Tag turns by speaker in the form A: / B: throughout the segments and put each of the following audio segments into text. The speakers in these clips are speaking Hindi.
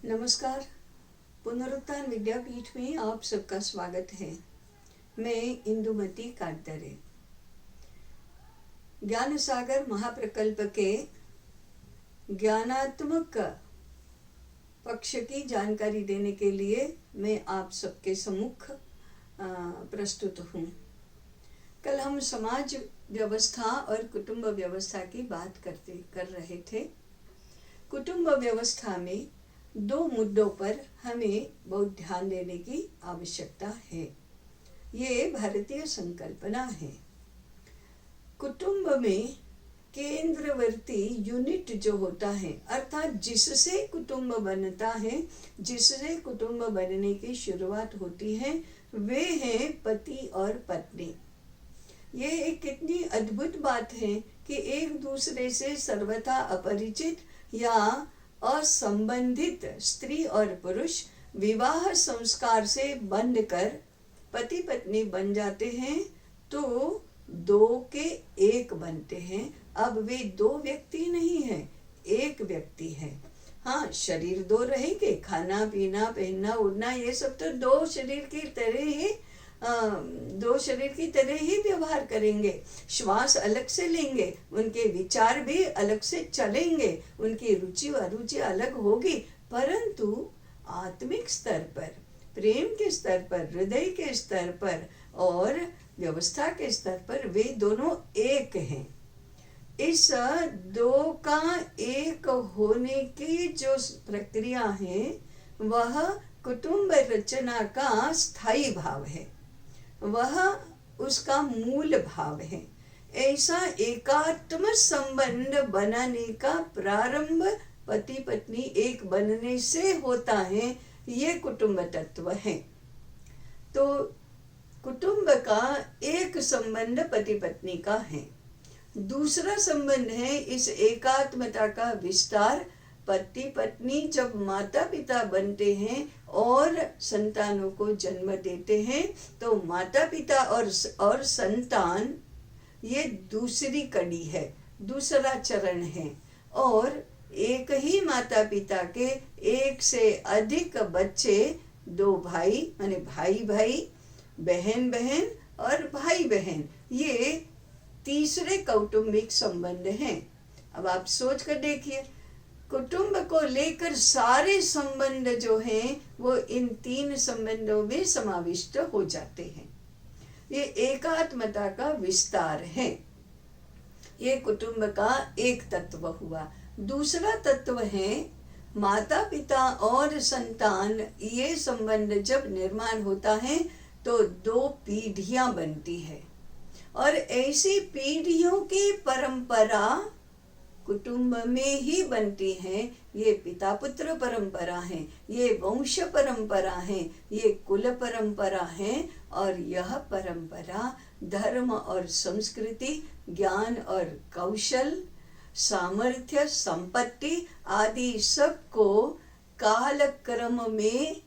A: नमस्कार। पुनरुत्थान विद्यापीठ में आप सबका स्वागत है। मैं इंदुमती काटदरे। ज्ञान सागर महाप्रकल्प के ज्ञानात्मक पक्ष की जानकारी देने के लिए मैं आप सबके सम्मुख प्रस्तुत हूँ। कल हम समाज व्यवस्था और कुटुंब व्यवस्था की बात कर रहे थे। कुटुंब व्यवस्था में दो मुद्दों पर हमें बहुत ध्यान देने की आवश्यकता है। ये भारतीय संकल्पना है। कुटुंब में केंद्रवर्ती यूनिट जो होता है, अर्थात जिससे कुटुंब बनता है, जिससे कुटुंब बनने की शुरुआत होती है, वे हैं पति और पत्नी। ये एक कितनी अद्भुत बात है कि एक दूसरे से सर्वथा अपरिचित या असंबंधित स्त्री और पुरुष विवाह संस्कार से बंधकर पति पत्नी बन जाते हैं तो दो के एक बनते हैं। अब वे दो व्यक्ति नहीं है, एक व्यक्ति है। हाँ, शरीर दो रहेंगे, खाना पीना पहनना उड़ना ये सब तो दो शरीर की तरह ही व्यवहार करेंगे। श्वास अलग से लेंगे, उनके विचार भी अलग से चलेंगे, उनकी रुचि अरुचि अलग होगी, परंतु आत्मिक स्तर पर, प्रेम के स्तर पर, हृदय के स्तर पर और व्यवस्था के स्तर पर वे दोनों एक हैं। इस दो का एक होने की जो प्रक्रिया है वह कुटुंब रचना का स्थायी भाव है, वह उसका मूल भाव है। ऐसा एकात्म संबंध बनाने का प्रारंभ पति पत्नी एक बनने से होता है। ये कुटुंब तत्व है। तो कुटुंब का एक संबंध पति पत्नी का है। दूसरा संबंध है इस एकात्मता का विस्तार। पति पत्नी जब माता पिता बनते हैं और संतानों को जन्म देते हैं तो माता पिता और संतान ये दूसरी कड़ी है, दूसरा चरण है। और एक ही माता पिता के एक से अधिक बच्चे, दो भाई माने भाई भाई, बहन बहन और भाई बहन, ये तीसरे कौटुंबिक संबंध हैं। अब आप सोच कर देखिए, कुटुंब को लेकर सारे संबंध जो हैं वो इन तीन संबंधों में समाविष्ट हो जाते हैं। ये एकात्मता का विस्तार है। ये कुटुंब का एक तत्व हुआ। दूसरा तत्व है माता पिता और संतान। ये संबंध जब निर्माण होता है तो दो पीढ़ियां बनती है और ऐसी पीढ़ियों की परंपरा कुटुंब में ही बनती है। ये पिता पुत्र परंपरा है, ये वंश परंपरा है, ये कुल परंपरा है। और यह परंपरा धर्म और संस्कृति, ज्ञान और कौशल, सामर्थ्य, संपत्ति आदि सबको कालक्रम में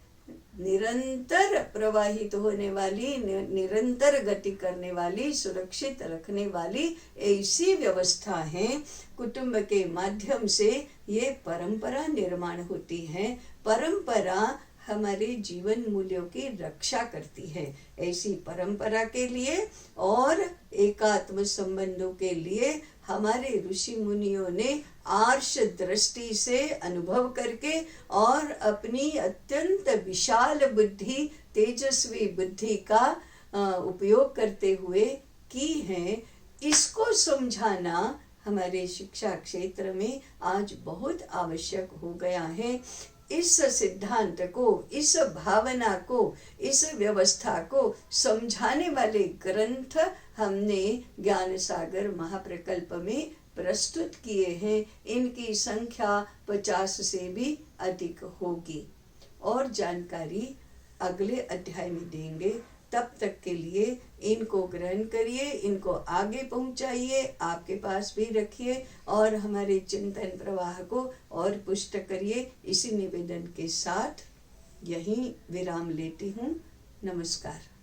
A: निरंतर प्रवाहित होने वाली, निरंतर गति करने वाली, सुरक्षित रखने वाली ऐसी व्यवस्था है। कुटुंब के माध्यम से ये परंपरा निर्माण होती है। परंपरा हमारे जीवन मूल्यों की रक्षा करती है। ऐसी परंपरा के लिए और एकात्म संबंधों के लिए हमारे ऋषि मुनियों ने आर्ष दृष्टि से अनुभव करके और अपनी अत्यंत विशाल बुद्धि, तेजस्वी बुद्धि का उपयोग करते हुए की है। इसको समझाना हमारे शिक्षा क्षेत्र में आज बहुत आवश्यक हो गया है। इस सिद्धांत को, इस भावना को, इस व्यवस्था को समझाने वाले ग्रंथ हमने ज्ञान सागर महाप्रकल्प में प्रस्तुत किए हैं। इनकी संख्या 50 से भी अधिक होगी और जानकारी अगले अध्याय में देंगे। तब तक के लिए इनको ग्रहण करिए, इनको आगे पहुंचाइए, आपके पास भी रखिए और हमारे चिंतन प्रवाह को और पुष्ट करिए। इसी निवेदन के साथ यहीं विराम लेती हूँ। नमस्कार।